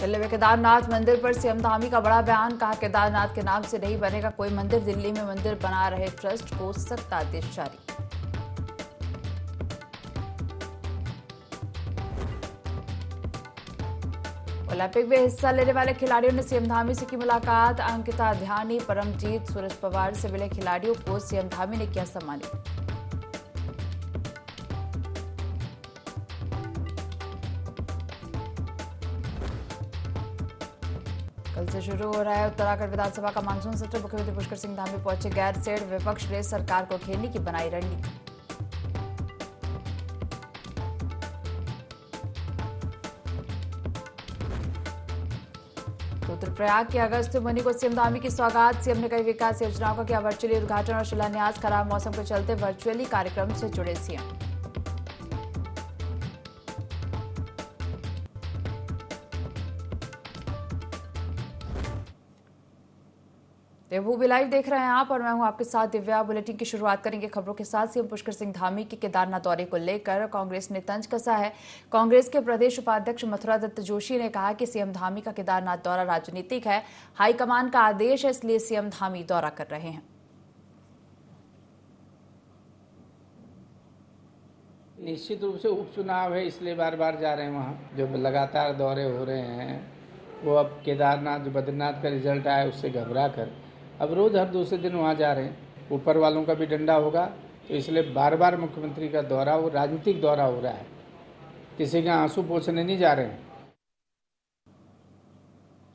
दिल्ली में केदारनाथ मंदिर पर सीएम धामी का बड़ा बयान। कहा, केदारनाथ के नाम से नहीं बनेगा कोई मंदिर। दिल्ली में मंदिर बना रहे ट्रस्ट को सख्त आदेश जारी। ओलंपिक में हिस्सा लेने वाले खिलाड़ियों ने सीएम धामी से की मुलाकात। अंकिता ध्यानी, परमजीत, सूरज पवार से मिले खिलाड़ियों को सीएम धामी ने किया सम्मानित। कल से शुरू हो रहा है उत्तराखंड विधानसभा का मानसून सत्र। मुख्यमंत्री पुष्कर सिंह धामी पहुंचे गैरसैंण। विपक्ष ने सरकार को घेरने की बनाई रणनीति। रुद्रप्रयाग के अगस्त मुनि को सीएम धामी की सौगात। सीएम ने कई विकास योजनाओं का किया वर्चुअली उद्घाटन और शिलान्यास। खराब मौसम के चलते वर्चुअली कार्यक्रम से जुड़े सीएम। देवभूमि लाइव देख रहे हैं आप और मैं हूं आपके साथ दिव्या। बुलेटिन की शुरुआत करेंगे खबरों के साथ। सीएम पुष्कर सिंह धामी के केदारनाथ दौरे को लेकर कांग्रेस ने तंज कसा है। कांग्रेस के प्रदेश उपाध्यक्ष मथुरा दत्त जोशी ने कहा कि सीएम धामी का केदारनाथ दौरा राजनीतिक है। हाईकमान का आदेश है, इसलिए सीएम धामी दौरा कर रहे हैं। निश्चित रूप से उपचुनाव है, इसलिए बार बार जा रहे हैं वहाँ। जो लगातार दौरे हो रहे हैं वो अब केदारनाथ, जो बद्रीनाथ का रिजल्ट आया उससे घबरा कर अब रोज हर दूसरे दिन वहाँ जा रहे हैं। ऊपर वालों का भी डंडा होगा, तो इसलिए बार बार मुख्यमंत्री का दौरा वो राजनीतिक दौरा हो रहा है। किसी के आंसू पोंछने नहीं जा रहे हैं।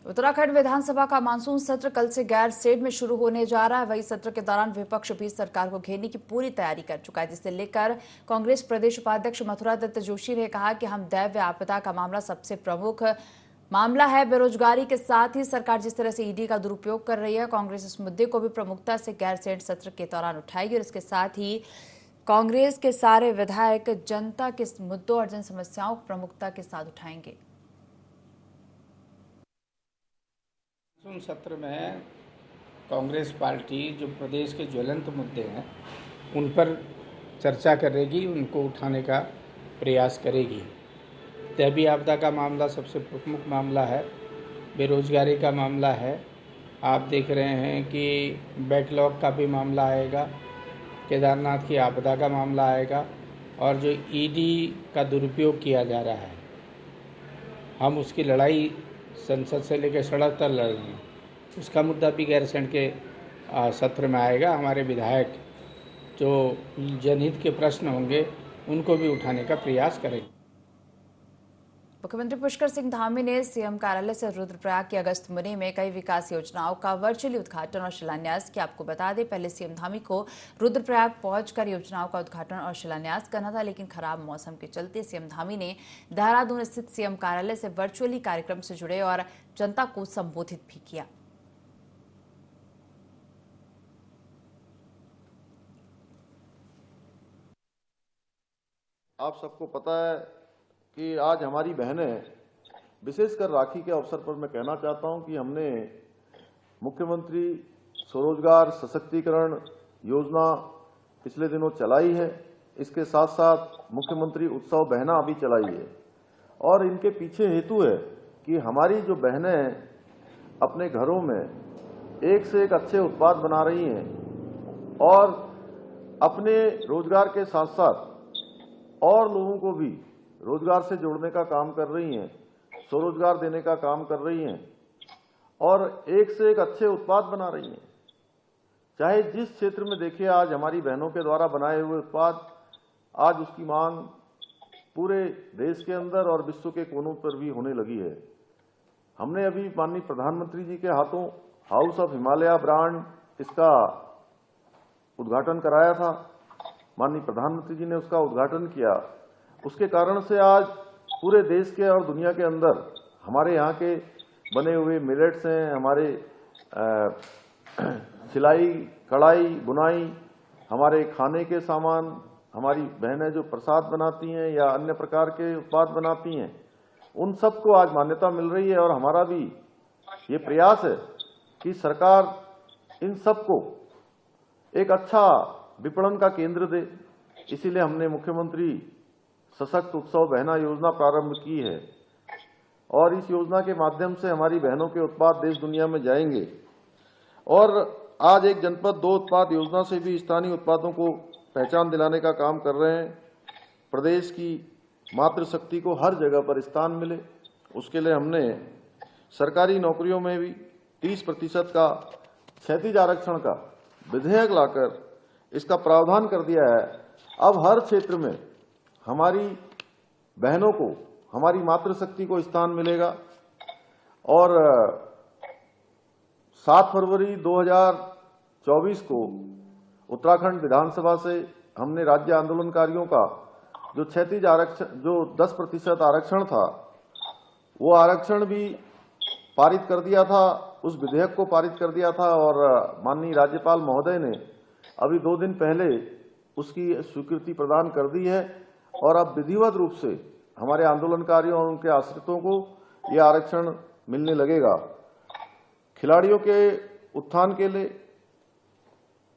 उत्तराखंड विधानसभा का मानसून सत्र कल से गैरसैंण में शुरू होने जा रहा है। वही सत्र के दौरान विपक्ष भी सरकार को घेरने की पूरी तैयारी कर चुका है, जिसे लेकर कांग्रेस प्रदेश उपाध्यक्ष मथुरा दत्त जोशी ने कहा कि हम दैव्य आपदा का मामला सबसे प्रमुख मामला है। बेरोजगारी के साथ ही सरकार जिस तरह से ईडी का दुरुपयोग कर रही है, कांग्रेस इस मुद्दे को भी प्रमुखता से गैरसैंण सत्र के दौरान उठाएगी और इसके साथ ही कांग्रेस के सारे विधायक जनता के मुद्दों और जन समस्याओं को प्रमुखता के साथ उठाएंगे। मानसून सत्र में कांग्रेस पार्टी जो प्रदेश के ज्वलंत मुद्दे हैं उन पर चर्चा करेगी, उनको उठाने का प्रयास करेगी। दैवीय आपदा का मामला सबसे प्रमुख मामला है। बेरोजगारी का मामला है। आप देख रहे हैं कि बैकलॉग का भी मामला आएगा, केदारनाथ की आपदा का मामला आएगा और जो ईडी का दुरुपयोग किया जा रहा है, हम उसकी लड़ाई संसद से लेकर सड़क तक लड़ रहे हैं। उसका मुद्दा भी गैरसैंण के सत्र में आएगा। हमारे विधायक जो जनहित के प्रश्न होंगे उनको भी उठाने का प्रयास करेंगे। मुख्यमंत्री पुष्कर सिंह धामी ने सीएम कार्यालय से रुद्रप्रयाग की अगस्त मुनि में कई विकास योजनाओं का वर्चुअली उद्घाटन और शिलान्यास किया। आपको बता दें, पहले सीएम धामी को रुद्रप्रयाग पहुंचकर योजनाओं का उद्घाटन और शिलान्यास करना था, लेकिन खराब मौसम के चलते सीएम धामी ने देहरादून स्थित सीएम कार्यालय से वर्चुअली कार्यक्रम से जुड़े और जनता को संबोधित भी किया। आप सबको पता है कि आज हमारी बहनें, विशेषकर राखी के अवसर पर मैं कहना चाहता हूं कि हमने मुख्यमंत्री स्वरोजगार सशक्तिकरण योजना पिछले दिनों चलाई है। इसके साथ साथ मुख्यमंत्री उत्सव बहना भी चलाई है और इनके पीछे हेतु है कि हमारी जो बहनें अपने घरों में एक से एक अच्छे उत्पाद बना रही हैं और अपने रोजगार के साथ साथ और लोगों को भी रोजगार से जोड़ने का काम कर रही हैं, स्वरोजगार देने का काम कर रही हैं और एक से एक अच्छे उत्पाद बना रही हैं। चाहे जिस क्षेत्र में देखिए, आज हमारी बहनों के द्वारा बनाए हुए उत्पाद, आज उसकी मांग पूरे देश के अंदर और विश्व के कोनों पर भी होने लगी है। हमने अभी माननीय प्रधानमंत्री जी के हाथों हाउस ऑफ हिमालय ब्रांड इसका उद्घाटन कराया था। माननीय प्रधानमंत्री जी ने उसका उद्घाटन किया। उसके कारण से आज पूरे देश के और दुनिया के अंदर हमारे यहाँ के बने हुए मिलेट्स हैं, हमारे सिलाई, कढ़ाई, बुनाई, हमारे खाने के सामान, हमारी बहनें जो प्रसाद बनाती हैं या अन्य प्रकार के उत्पाद बनाती हैं, उन सबको आज मान्यता मिल रही है। और हमारा भी ये प्रयास है कि सरकार इन सबको एक अच्छा विपणन का केंद्र दे। इसीलिए हमने मुख्यमंत्री सशक्त उत्सव बहना योजना प्रारंभ की है। और इस योजना के माध्यम से हमारी बहनों के उत्पाद देश दुनिया में जाएंगे। और आज एक जनपद दो उत्पाद योजना से भी स्थानीय उत्पादों को पहचान दिलाने का काम कर रहे हैं। प्रदेश की मातृशक्ति को हर जगह पर स्थान मिले, उसके लिए हमने सरकारी नौकरियों में भी 30% का क्षैतिज आरक्षण का विधेयक लाकर इसका प्रावधान कर दिया है। अब हर क्षेत्र में हमारी बहनों को, हमारी मातृशक्ति को स्थान मिलेगा। और 7 फरवरी 2024 को उत्तराखंड विधानसभा से हमने राज्य आंदोलनकारियों का जो क्षैतिज आरक्षण, जो 10% आरक्षण था, वो आरक्षण भी पारित कर दिया था, उस विधेयक को पारित कर दिया था। और माननीय राज्यपाल महोदय ने अभी 2 दिन पहले उसकी स्वीकृति प्रदान कर दी है। और अब विधिवत रूप से हमारे आंदोलनकारियों और उनके आश्रितों को यह आरक्षण मिलने लगेगा। खिलाड़ियों के उत्थान के लिए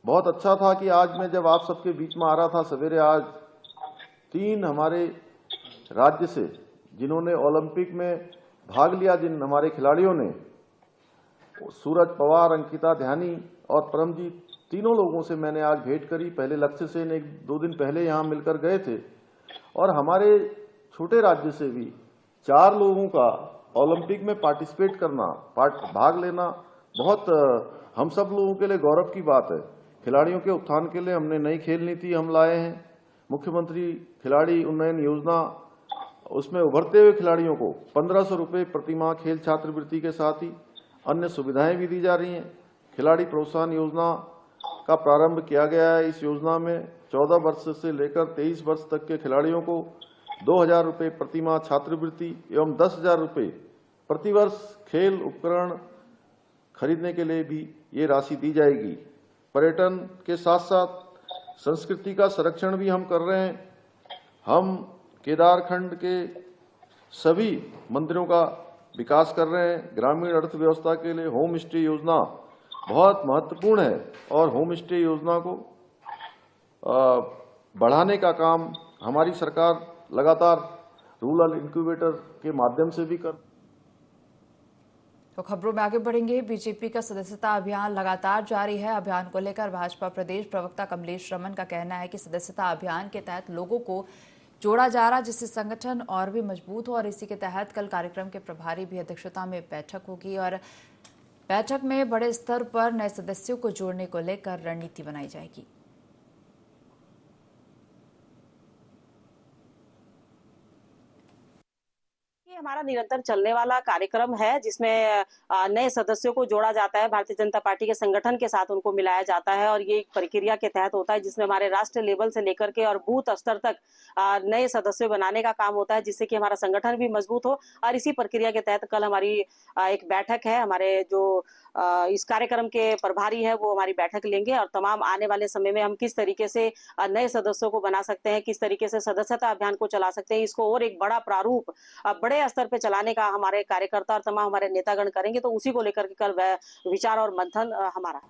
बहुत अच्छा था कि आज मैं जब आप सबके बीच में आ रहा था सवेरे, आज 3 हमारे राज्य से जिन्होंने ओलंपिक में भाग लिया, जिन हमारे खिलाड़ियों ने, सूरज पवार, अंकिता ध्यानी और परमजीत, तीनों लोगों से मैंने आज भेंट करी। पहले लक्ष्य से 1-2 दिन पहले यहां मिलकर गए थे। और हमारे छोटे राज्य से भी 4 लोगों का ओलंपिक में पार्टिसिपेट करना, भाग लेना बहुत हम सब लोगों के लिए गौरव की बात है। खिलाड़ियों के उत्थान के लिए हमने नई खेल नीति हम लाए हैं, मुख्यमंत्री खिलाड़ी उन्नयन योजना। उसमें उभरते हुए खिलाड़ियों को 1500 रुपये प्रतिमाह खेल छात्रवृत्ति के साथ ही अन्य सुविधाएं भी दी जा रही हैं। खिलाड़ी प्रोत्साहन योजना का प्रारंभ किया गया है। इस योजना में 14 वर्ष से लेकर 23 वर्ष तक के खिलाड़ियों को 2000 रुपये प्रतिमाह छात्रवृत्ति एवं 10,000 रुपये प्रतिवर्ष खेल उपकरण खरीदने के लिए भी ये राशि दी जाएगी। पर्यटन के साथ साथ संस्कृति का संरक्षण भी हम कर रहे हैं। हम केदारखंड के सभी मंदिरों का विकास कर रहे हैं। ग्रामीण अर्थव्यवस्था के लिए होम स्टे योजना बहुत महत्वपूर्ण है और होम स्टे योजना को बढ़ाने का काम हमारी सरकार लगातार रूरल इंक्यूबेटर के माध्यम से भी कर। तो खबरों में आगे बढ़ेंगे। बीजेपी का सदस्यता अभियान लगातार जारी है। अभियान को लेकर भाजपा प्रदेश प्रवक्ता कमलेश रमन का कहना है कि सदस्यता अभियान के तहत लोगों को जोड़ा जा रहा, जिससे संगठन और भी मजबूत हो। और इसी के तहत कल कार्यक्रम के प्रभारी भी अध्यक्षता में बैठक होगी और बैठक में बड़े स्तर पर नए सदस्यों को जोड़ने को लेकर रणनीति बनाई जाएगी। हमारा निरंतर चलने वाला कार्यक्रम है जिसमें नए सदस्यों को जोड़ा जाता है, भारतीय जनता पार्टी के संगठन के साथ उनको मिलाया जाता है। और ये एक प्रक्रिया के तहत होता है जिसमें हमारे राष्ट्रीय लेवल से लेकर के और बूथ स्तर तक नए सदस्य बनाने का काम होता है, जिससे कि हमारा संगठन भी मजबूत हो। और इसी प्रक्रिया के तहत कल हमारी एक बैठक है। हमारे जो इस कार्यक्रम के प्रभारी है वो हमारी बैठक लेंगे और तमाम आने वाले समय में हम किस तरीके से नए सदस्यों को बना सकते हैं, किस तरीके से सदस्यता अभियान को चला सकते हैं, इसको और एक बड़ा प्रारूप बड़े स्तर पे चलाने का हमारे कार्यकर्ता और तमाम हमारे नेतागण करेंगे। तो उसी को लेकर के कल विचार और मंथन हमारा।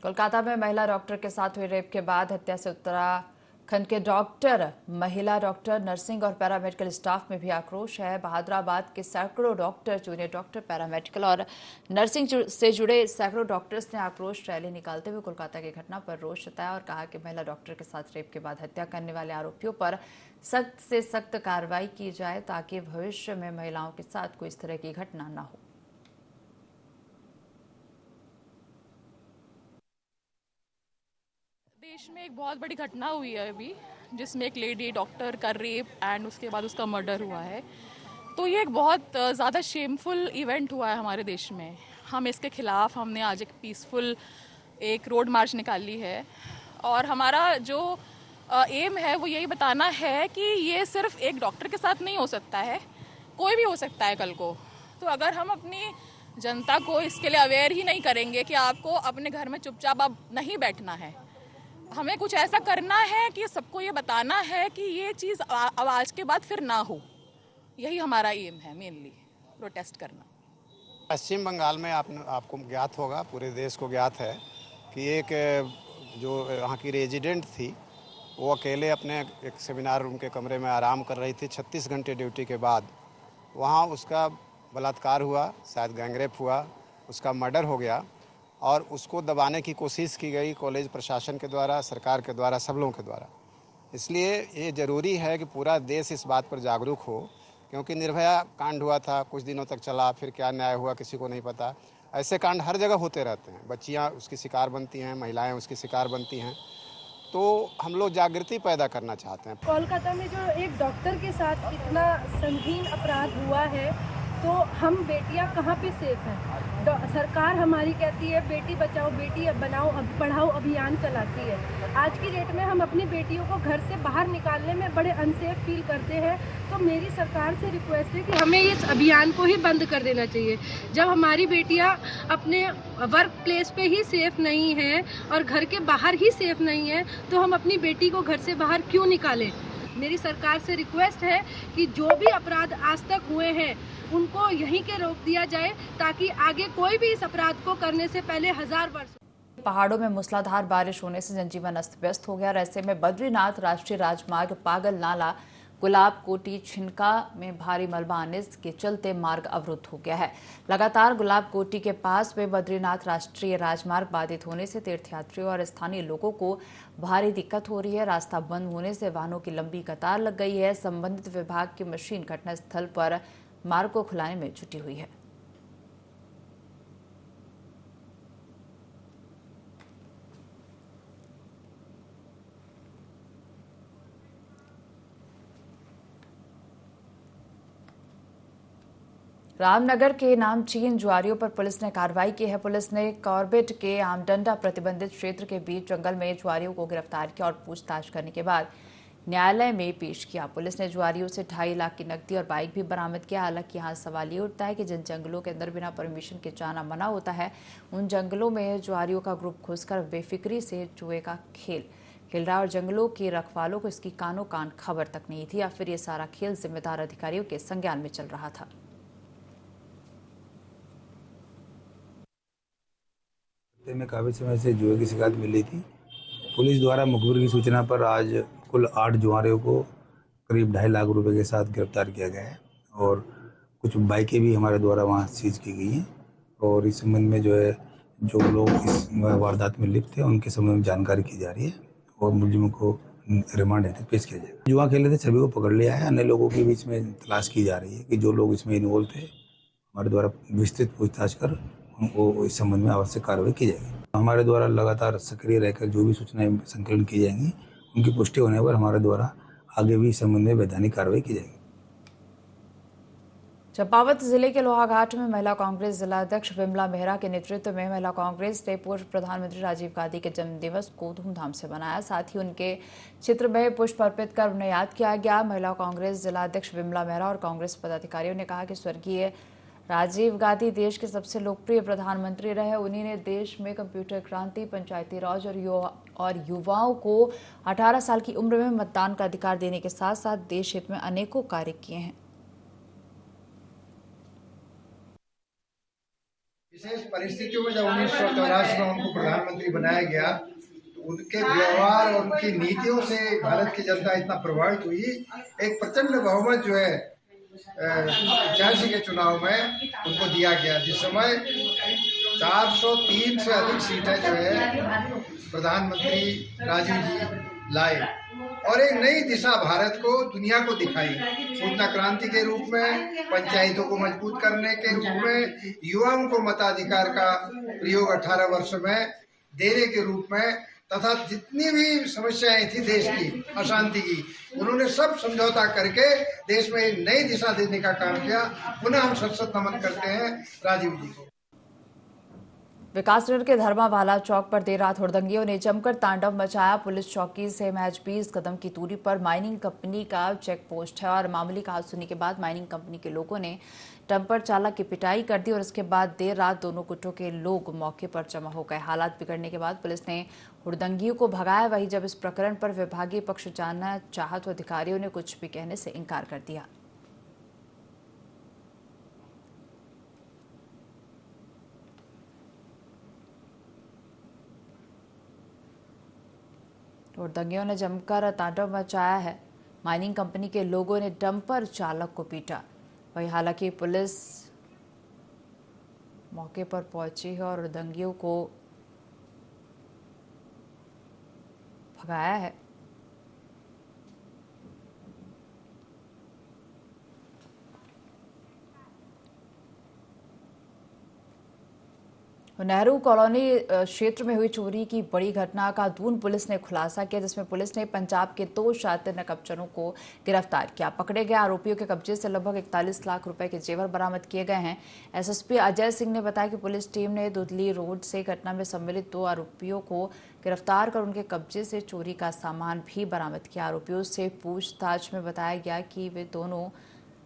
कोलकाता में महिला डॉक्टर के साथ हुए रेप के बाद हत्या से उत्तराखंड के डॉक्टर, महिला डॉक्टर, नर्सिंग और पैरामेडिकल स्टाफ में भी आक्रोश है। बहादुराबाद के सैकड़ों डॉक्टर, जूनियर डॉक्टर, पैरामेडिकल और नर्सिंग से जुड़े सैकड़ों डॉक्टर्स ने आक्रोश रैली निकालते हुए कोलकाता की घटना पर रोष जताया और कहा कि महिला डॉक्टर के साथ रेप के बाद हत्या करने वाले आरोपियों पर सख्त से सख्त कार्रवाई की जाए ताकि भविष्य में महिलाओं के साथ कोई इस तरह की घटना न हो। देश में एक बहुत बड़ी घटना हुई है अभी, जिसमें एक लेडी डॉक्टर का रेप एंड उसके बाद उसका मर्डर हुआ है। तो ये एक बहुत ज़्यादा शेमफुल इवेंट हुआ है हमारे देश में। हम इसके खिलाफ हमने आज एक पीसफुल एक रोड मार्च निकाली है और हमारा जो एम है वो यही बताना है कि ये सिर्फ एक डॉक्टर के साथ नहीं हो सकता है, कोई भी हो सकता है कल को। तो अगर हम अपनी जनता को इसके लिए अवेयर ही नहीं करेंगे कि आपको अपने घर में चुपचाप अब नहीं बैठना है, हमें कुछ ऐसा करना है कि सबको ये बताना है कि ये चीज़ अब आज के बाद फिर ना हो। यही हमारा एम है, मेनली प्रोटेस्ट करना। पश्चिम बंगाल में आपको ज्ञात होगा, पूरे देश को ज्ञात है कि एक जो वहाँ की रेजिडेंट थी वो अकेले अपने एक सेमिनार रूम के कमरे में आराम कर रही थी। 36 घंटे ड्यूटी के बाद वहाँ उसका बलात्कार हुआ, शायद गैंगरेप हुआ, उसका मर्डर हो गया और उसको दबाने की कोशिश की गई कॉलेज प्रशासन के द्वारा, सरकार के द्वारा, सब लोगों के द्वारा। इसलिए ये ज़रूरी है कि पूरा देश इस बात पर जागरूक हो, क्योंकि निर्भया कांड हुआ था, कुछ दिनों तक चला, फिर क्या न्याय हुआ किसी को नहीं पता। ऐसे कांड हर जगह होते रहते हैं, बच्चियाँ उसकी शिकार बनती हैं, महिलाएं उसकी शिकार बनती हैं। तो हम लोग जागृति पैदा करना चाहते हैं। कोलकाता में जो एक डॉक्टर के साथ इतना संगीन अपराध हुआ है, तो हम बेटियां कहाँ पे सेफ हैं? सरकार हमारी कहती है बेटी बचाओ बेटी बनाओ पढ़ाओ अभियान चलाती है। आज की डेट में हम अपनी बेटियों को घर से बाहर निकालने में बड़े अनसेफ फील करते हैं। तो मेरी सरकार से रिक्वेस्ट है कि हमें इस अभियान को ही बंद कर देना चाहिए। जब हमारी बेटियां अपने वर्क प्लेस पे ही सेफ नहीं है और घर के बाहर ही सेफ नहीं है, तो हम अपनी बेटी को घर से बाहर क्यों निकालें? मेरी सरकार से रिक्वेस्ट है कि जो भी अपराध आज तक हुए हैं उनको यहीं के रोक दिया जाए, ताकि आगे कोई भी इस अपराध को करने से पहले 1000 वर्ष। पहाड़ों में मूसलाधार बारिश होने से जनजीवन अस्त व्यस्त हो गया और ऐसे में बद्रीनाथ राष्ट्रीय राजमार्ग पागल नाला गुलाब कोटी छिनका में भारी मलबा आने के चलते मार्ग अवरुद्ध हो गया है। लगातार गुलाब कोटी के पास में बद्रीनाथ राष्ट्रीय राजमार्ग बाधित होने से तीर्थयात्रियों और स्थानीय लोगों को भारी दिक्कत हो रही है। रास्ता बंद होने से वाहनों की लंबी कतार लग गई है। संबंधित विभाग की मशीन घटनास्थल पर मार्ग को खुलाने में जुटी हुई है। रामनगर के नामचीन जुआरियों पर पुलिस ने कार्रवाई की है। पुलिस ने कॉर्बेट के आमडंडा प्रतिबंधित क्षेत्र के बीच जंगल में जुआरियों को गिरफ्तार किया और पूछताछ करने के बाद न्यायालय में पेश किया। पुलिस ने जुआरियों से 2.5 लाख की नकदी और बाइक भी बरामद किया। हालांकि यहाँ सवाल ये उठता है कि जिन जंगलों के अंदर बिना परमिशन के जाना मना होता है, उन जंगलों में जुआरियों का ग्रुप घुसकर बेफिक्री से जुए का खेल रहा है और जंगलों के रखवालों को इसकी कानो कान खबर तक नहीं थी, या फिर ये सारा खेल जिम्मेदार अधिकारियों के संज्ञान में चल रहा था। में काफ़ी समय से जुए की शिकायत मिल रही थी। पुलिस द्वारा मुखबिर की सूचना पर आज कुल 8 जुआरियों को करीब 2.5 लाख रुपए के साथ गिरफ्तार किया गया है और कुछ बाइकें भी हमारे द्वारा वहां सीज की गई हैं और इस संबंध में जो है जो लोग इस वारदात में लिप्त थे उनके संबंध में जानकारी की जा रही है और मुलजिमों को रिमांड हेतु पेश किया जाएगा। जुआ खेले थे सभी को पकड़ लिया है। अन्य लोगों के बीच में तलाश की जा रही है कि जो लोग इसमें इन्वॉल्व थे, हमारे द्वारा विस्तृत पूछताछ कर उनको इस संबंध में आवश्यक कार्रवाई की जाएगी। हमारे द्वारा लगातार सक्रिय रहकर जो भी सूचनाएं संकलन की जाएंगी, उनकी पुष्टि होने पर हमारे द्वारा आगे भी इस संबंध में वैधानिक कार्रवाई की जाएगी। चंपावत जिले के लोहाघाट में महिला कांग्रेस जिला अध्यक्ष विमला मेहरा के नेतृत्व में महिला कांग्रेस ने पूर्व प्रधानमंत्री राजीव गांधी के जन्मदिवस को धूमधाम से मनाया। साथ ही उनके चित्र में पुष्प अर्पित कर उन्हें याद किया गया। महिला कांग्रेस जिला अध्यक्ष विमला मेहरा और कांग्रेस पदाधिकारियों ने कहा कि स्वर्गीय राजीव गांधी देश के सबसे लोकप्रिय प्रधानमंत्री रहे। उन्हीं ने देश में कंप्यूटर क्रांति, पंचायती राज और युवाओं को 18 साल की उम्र में मतदान का अधिकार देने के साथ साथ देश हित में अनेकों कार्य किए हैं। विशेष परिस्थितियों में जब 1984 में उनको प्रधानमंत्री बनाया गया, तो उनके व्यवहार और उनकी नीतियों से भारत की जनता इतना प्रभावित हुई। एक प्रचंड बहुमत जो है 85 के चुनाव में उनको दिया गया, जिस समय 403 से अधिक सीटें जो है प्रधानमंत्री राजीव जी लाए और एक नई दिशा भारत को दुनिया को दिखाई। सूचना क्रांति के रूप में, पंचायतों को मजबूत करने के रूप में, युवाओं को मताधिकार का प्रयोग 18 वर्ष में देने के रूप में, तथा जितनी भी समस्याएं थी देश की अशांति की, उन्होंने सब समझौता करके देश में एक नई दिशा देने का काम किया। पुनः हम सत नमन करते हैं राजीव जी को। विकासनगर के धर्मावाला चौक पर देर रात हुड़दंगियों ने जमकर तांडव मचाया। पुलिस चौकी से महज 20 कदम की दूरी पर माइनिंग कंपनी का चेक पोस्ट है और मामूली की सुनी के बाद माइनिंग कंपनी के लोगों ने डंपर चालक की पिटाई कर दी और इसके बाद देर रात दोनों गुटों के लोग मौके पर जमा हो गए। हालात बिगड़ने के बाद पुलिस ने हुड़दंगियों को भगाया। वहीं जब इस प्रकरण पर विभागीय पक्ष जानना चाहा तो अधिकारियों ने कुछ भी कहने से इनकार कर दिया। हुड़दंगियों ने जमकर तांडव मचाया है। माइनिंग कंपनी के लोगों ने डंपर चालक को पीटा। वहीं हालांकि पुलिस मौके पर पहुंची है और दंगियों को भगाया है। नेहरू कॉलोनी क्षेत्र में हुई चोरी की बड़ी घटना का दून पुलिस ने खुलासा किया, जिसमें पुलिस ने पंजाब के 2 शातिर नकबचरों को गिरफ्तार किया। पकड़े गए आरोपियों के कब्जे से लगभग 41 लाख रुपए के जेवर बरामद किए गए हैं। एसएसपी अजय सिंह ने बताया कि पुलिस टीम ने दुधली रोड से घटना में सम्मिलित 2 आरोपियों को गिरफ्तार कर उनके कब्जे से चोरी का सामान भी बरामद किया। आरोपियों से पूछताछ में बताया गया कि वे दोनों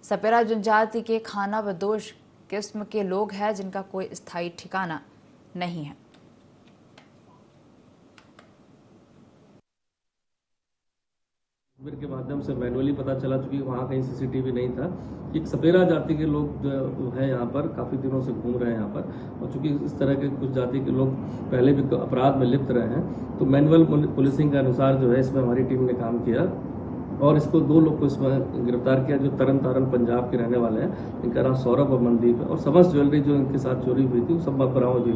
सपेरा जनजाति के खाना बदोश किस्म के लोग हैं, जिनका कोई स्थायी ठिकाना नहीं है। के माध्यम से मैनुअली पता चला, चूंकि वहाँ कहीं सीसीटीवी नहीं था। एक सपेरा जाति के लोग जो है यहाँ पर काफ़ी दिनों से घूम रहे हैं यहाँ पर, और चूंकि इस तरह के कुछ जाति के लोग पहले भी अपराध में लिप्त रहे हैं, तो मैनुअल पुलिसिंग के अनुसार जो है इसमें हमारी टीम ने काम किया और इसको 2 लोग को इसमें गिरफ्तार किया, जो तरन तारण पंजाब के रहने वाले हैं। इनका नाम सौरभ और मनदीप है। और समस्त ज्वेलरी जो इनके साथ चोरी हुई थी वो सब बरामद हुई।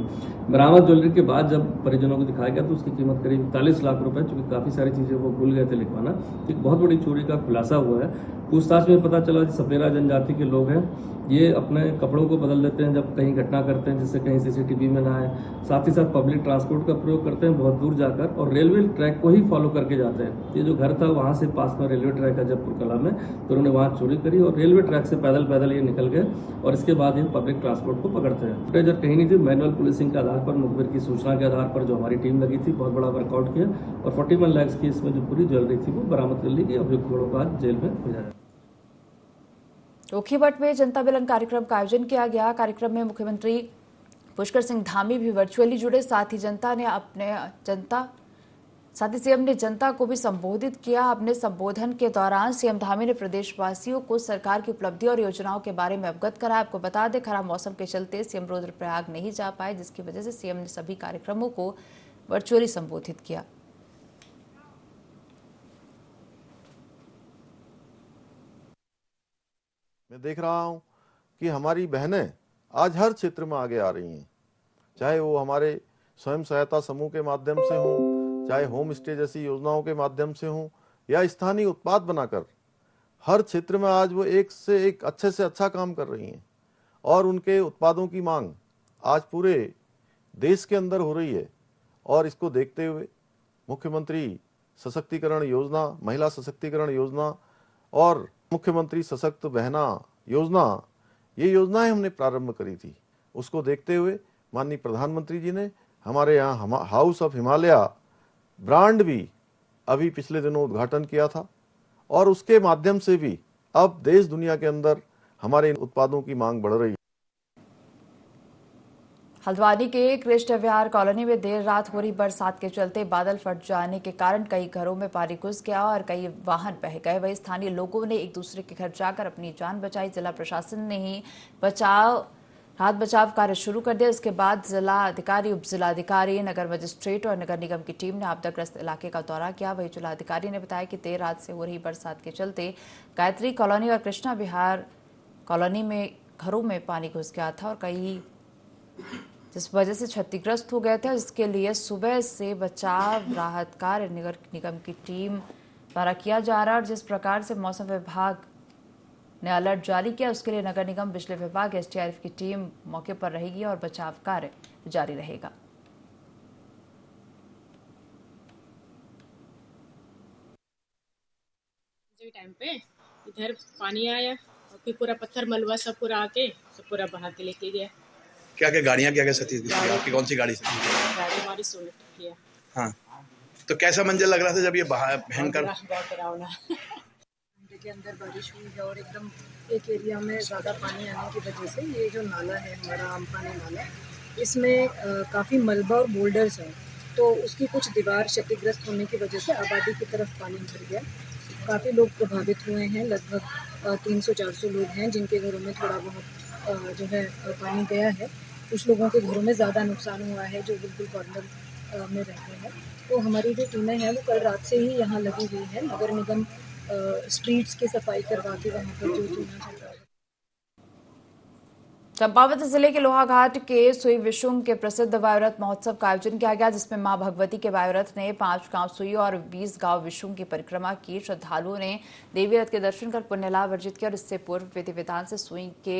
बरामद ज्वेलरी के बाद जब परिजनों को दिखाया गया तो उसकी कीमत करीब 41 लाख रुपए, चूंकि काफ़ी सारी चीज़ें वो भूल गए थे लिखवाना। एक बहुत बड़ी चोरी का खुलासा हुआ है। पूछताछ में पता चला कि सपेरा जनजाति के लोग हैं, ये अपने कपड़ों को बदल देते हैं जब कहीं घटना करते हैं, जिससे कहीं सीसीटीवी में ना आए। साथ ही साथ पब्लिक ट्रांसपोर्ट का प्रयोग करते हैं बहुत दूर जाकर, और रेलवे ट्रैक को ही फॉलो करके जाते हैं। ये जो घर था वहाँ से पास में रेलवे ट्रैक है जयपुर कला में, तो उन्होंने वहाँ चोरी करी और रेलवे ट्रैक से पैदल ये निकल गए और इसके बाद ये पब्लिक ट्रांसपोर्ट को पकड़ते हैं। फुटेज कहीं नहीं थी। मैनुअल पुलिसिंग के आधार पर, मुखबिर की सूचना के आधार पर जो हमारी टीम लगी थी, बहुत बड़ा वर्कआउट किया और 41 लाख की इसमें जो पूरी ज्वेलरी थी वो बरामद कर ली गई। अभियुक्त लोगों को आज जेल में भेजा जाए। ओखीभट्ट में जनता मिलन कार्यक्रम का आयोजन किया गया। कार्यक्रम में मुख्यमंत्री पुष्कर सिंह धामी भी वर्चुअली जुड़े। साथ ही सीएम ने जनता को भी संबोधित किया। अपने संबोधन के दौरान सीएम धामी ने प्रदेशवासियों को सरकार की उपलब्धि और योजनाओं के बारे में अवगत कराया। आपको बता दें, खराब मौसम के चलते सीएम रुद्रप्रयाग नहीं जा पाए, जिसकी वजह से सीएम ने सभी कार्यक्रमों को वर्चुअली संबोधित किया। मैं देख रहा हूं कि हमारी बहनें आज हर क्षेत्र में आगे आ रही हैं, चाहे वो हमारे स्वयं सहायता समूह के माध्यम से हो, चाहे होम स्टे जैसी योजनाओं के माध्यम से हो, या स्थानीय उत्पाद बनाकर हर क्षेत्र में आज वो एक से एक अच्छे से अच्छा काम कर रही हैं। और उनके उत्पादों की मांग आज पूरे देश के अंदर हो रही है। और इसको देखते हुए मुख्यमंत्री सशक्तिकरण योजना, महिला सशक्तिकरण योजना और मुख्यमंत्री सशक्त बहना योजना, ये योजनाएं हमने प्रारंभ करी थी। उसको देखते हुए माननीय प्रधानमंत्री जी ने हमारे यहाँ हाउस ऑफ हिमालय ब्रांड भी अभी पिछले दिनों उद्घाटन किया था, और उसके माध्यम से भी अब देश दुनिया के अंदर हमारे इन उत्पादों की मांग बढ़ रही है। हल्द्वानी के कृष्ण विहार कॉलोनी में देर रात हो रही बरसात के चलते बादल फट जाने के कारण कई घरों में पानी घुस गया और कई वाहन बह गए। वहीं स्थानीय लोगों ने एक दूसरे के घर जाकर अपनी जान बचाई। जिला प्रशासन ने ही राहत बचाव कार्य शुरू कर दिया। इसके बाद जिला अधिकारी, उप जिलाधिकारी, नगर मजिस्ट्रेट और नगर निगम की टीम ने आपदाग्रस्त इलाके का दौरा किया। वहीं जिलाधिकारी ने बताया कि देर रात से हो रही बरसात के चलते गायत्री कॉलोनी और कृष्णा विहार कॉलोनी में घरों में पानी घुस गया था और कई जिस वजह से क्षतिग्रस्त हो गए थे। इसके लिए सुबह से बचाव राहत कार्य नगर निगम की टीम द्वारा किया जा रहा है। और जिस प्रकार से मौसम विभाग ने अलर्ट जारी किया, उसके लिए नगर निगम, बिजली विभाग, एसडीआरएफ की टीम मौके पर रहेगी और बचाव कार्य जारी रहेगा। टाइम पे इधर पानी आया और फिर पूरा पत्थर मलबा सब पूरा आके सब पूरा बहा के लेके गया। क्या गाड़ियाँ क्या क्षति हुई? आपकी कौन सी गाड़ी से? गाड़ी हमारी सोनेट किया। हाँ, तो कैसा मंजर लग रहा था जब ये भयंकर के अंदर बारिश हुई है और एकदम एक एरिया में ज़्यादा पानी आने की वजह से ये जो नाला है हमारा अम्पानी नाला, इसमें काफ़ी मलबा और बोल्डर्स हैं, तो उसकी कुछ दीवार क्षतिग्रस्त होने की वजह से आबादी की तरफ पानी भर गया। काफ़ी लोग प्रभावित हुए हैं, लगभग 300-400 लोग हैं जिनके घरों में थोड़ा बहुत जो है पानी गया है। कुछ लोगों के घरों में ज़्यादा नुकसान हुआ है जो बिल्कुल कॉर्नर में रहते हैं। तो हमारी जो टीमें हैं वो कल रात से ही यहाँ लगी हुई है। नगर निगम स्ट्रीट्स की सफाई करवा के वहाँ पर जो चूना चल रहा है। चंपावत जिले के लोहाघाट के सुई विशुंग के प्रसिद्ध वायुरथ महोत्सव का आयोजन किया गया, जिसमें मां भगवती के वायुरथ ने 5 गांव सुई और 20 गांव विशुंग की परिक्रमा की। श्रद्धालुओं ने देवी रथ के दर्शन कर पुण्य लाभ अर्जित किया और इससे पूर्व विधि विधान से सुई के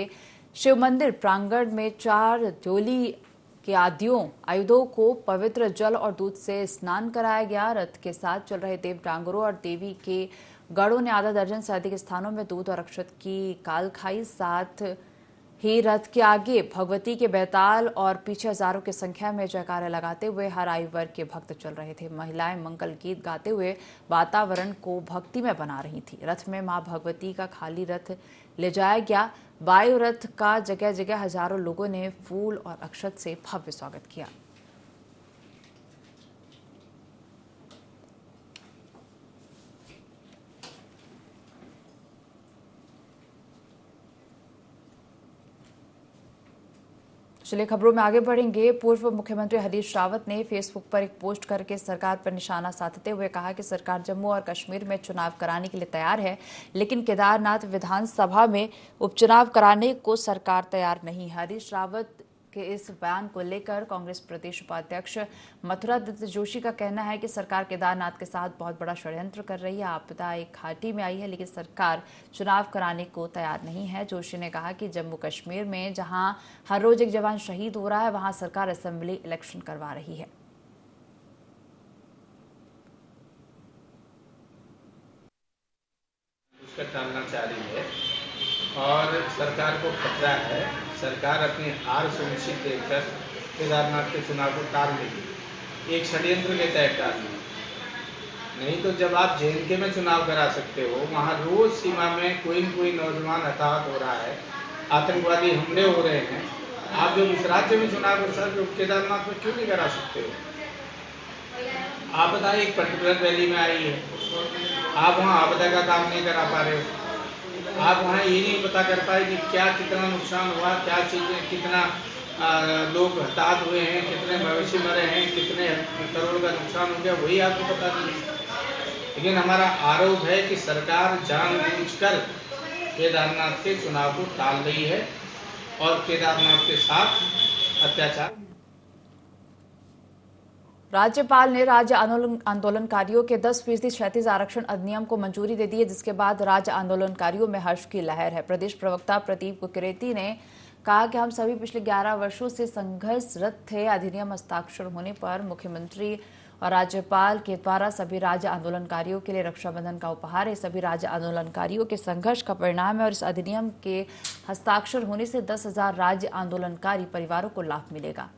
शिव मंदिर प्रांगण में 4 डोली के आयुधों को पवित्र जल और दूध से स्नान कराया गया। रथ के साथ चल रहे देव डांगरों और देवी के गढ़ों ने आधा दर्जन से अधिक स्थानों में दूध और अक्षत की काल खाई। साथ ही रथ के आगे भगवती के बैताल और पीछे हजारों की संख्या में जयकारे लगाते हुए हर आयु वर्ग के भक्त चल रहे थे। महिलाएं मंगल गीत गाते हुए वातावरण को भक्तिमय बना रही थी। रथ में मां भगवती का खाली रथ ले जाया गया। वायु रथ का जगह जगह हजारों लोगों ने फूल और अक्षत से भव्य स्वागत किया। चलिए खबरों में आगे बढ़ेंगे। पूर्व मुख्यमंत्री हरीश रावत ने फेसबुक पर एक पोस्ट करके सरकार पर निशाना साधते हुए कहा कि सरकार जम्मू और कश्मीर में चुनाव कराने के लिए तैयार है, लेकिन केदारनाथ विधानसभा में उपचुनाव कराने को सरकार तैयार नहीं है। हरीश रावत के इस बयान को लेकर कांग्रेस प्रदेश उपाध्यक्ष मथुरा दत्त जोशी का कहना है कि सरकार केदारनाथ के साथ बहुत बड़ा षड्यंत्र कर रही है। आपदा एक घाटी में आई है, लेकिन सरकार चुनाव कराने को तैयार नहीं है। जोशी ने कहा कि जम्मू कश्मीर में जहां हर रोज एक जवान शहीद हो रहा है, वहां सरकार असेंबली इलेक्शन करवा रही है। उसका टालना चाह रही है और सरकार को खतरा है। सरकार अपनी हार सुनिश्चित देखकर केदारनाथ के चुनाव को टाल देगी, एक षड्यंत्र के तहत टाल देगी। नहीं तो जब आप JNK में चुनाव करा सकते हो, वहाँ रोज सीमा में कोई न कोई नौजवान हताहत हो रहा है, आतंकवादी हमले हो रहे हैं, आप जब इस राज्य में चुनाव कर सकते हो, केदारनाथ में क्यों नहीं करा सकते हो? आपदा एक पर्टिकुलर वैली में आई है, आप वहाँ आपदा का काम नहीं करा पा रहे हो। आप वहाँ ये नहीं पता कर पाए कि क्या कितना नुकसान हुआ, क्या चीज़ें, कितना लोग हताहत हुए हैं, कितने मवेशी मरे हैं, कितने करोड़ का नुकसान हो गया, वही आपको पता नहीं। लेकिन हमारा आरोप है कि सरकार जानबूझकर केदारनाथ के चुनाव को टाल रही है और केदारनाथ के साथ अत्याचार। राज्यपाल ने राज्य आंदोलनकारियों के 10% क्षैतिज आरक्षण अधिनियम को मंजूरी दे दी है, जिसके बाद राज्य आंदोलनकारियों में हर्ष की लहर है। प्रदेश प्रवक्ता प्रदीप कुकरेती ने कहा कि हम सभी पिछले 11 वर्षों से संघर्षरत थे। अधिनियम हस्ताक्षर होने पर मुख्यमंत्री और राज्यपाल के द्वारा सभी राज्य आंदोलनकारियों के लिए रक्षाबंधन का उपहार है। सभी राज्य आंदोलनकारियों के संघर्ष का परिणाम है और इस अधिनियम के हस्ताक्षर होने से 10,000 राज्य आंदोलनकारी परिवारों को लाभ मिलेगा।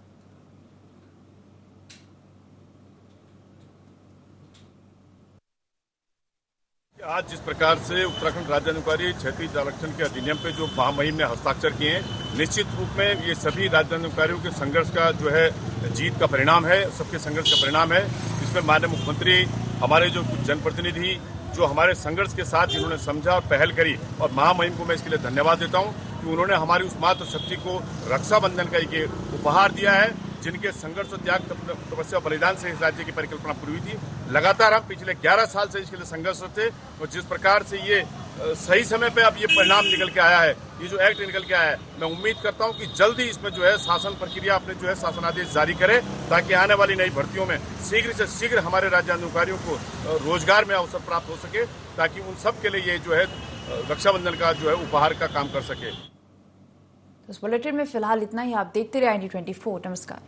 आज जिस प्रकार से उत्तराखंड राज्य आंदोलनकारी क्षैतिज आरक्षण के अधिनियम पे जो महामहिम ने हस्ताक्षर किए हैं, निश्चित रूप में ये सभी राज्य आंदोलनकारियों के संघर्ष का जो है जीत का परिणाम है, सबके संघर्ष का परिणाम है। इसमें माननीय मुख्यमंत्री, हमारे जो कुछ जनप्रतिनिधि जो हमारे संघर्ष के साथ जिन्होंने समझा और पहल करी, और महामहिम को मैं इसके लिए धन्यवाद देता हूँ कि उन्होंने हमारी उस मातृशक्ति को रक्षाबंधन का एक उपहार दिया है, जिनके संघर्ष, त्याग, तपस्या, बलिदान से इस राज्य की परिकल्पना पूरी हुई थी। लगातार हम पिछले 11 साल से इसके लिए संघर्षरत थे और जिस प्रकार से ये सही समय पे अब ये परिणाम निकल के आया है, ये जो एक्ट निकल के आया है, मैं उम्मीद करता हूँ कि जल्दी इसमें जो है शासन प्रक्रिया अपने जो है शासनादेश जारी करे, ताकि आने वाली नई भर्तियों में शीघ्र से शीघ्र हमारे राज्य आंदोलनकारियों को रोजगार में अवसर प्राप्त हो सके, ताकि उन सब के लिए ये जो है रक्षाबंधन का जो है उपहार का काम कर सके। इस बुलेटिन में फिलहाल इतना ही। आप देखते रहिए IND24। नमस्कार।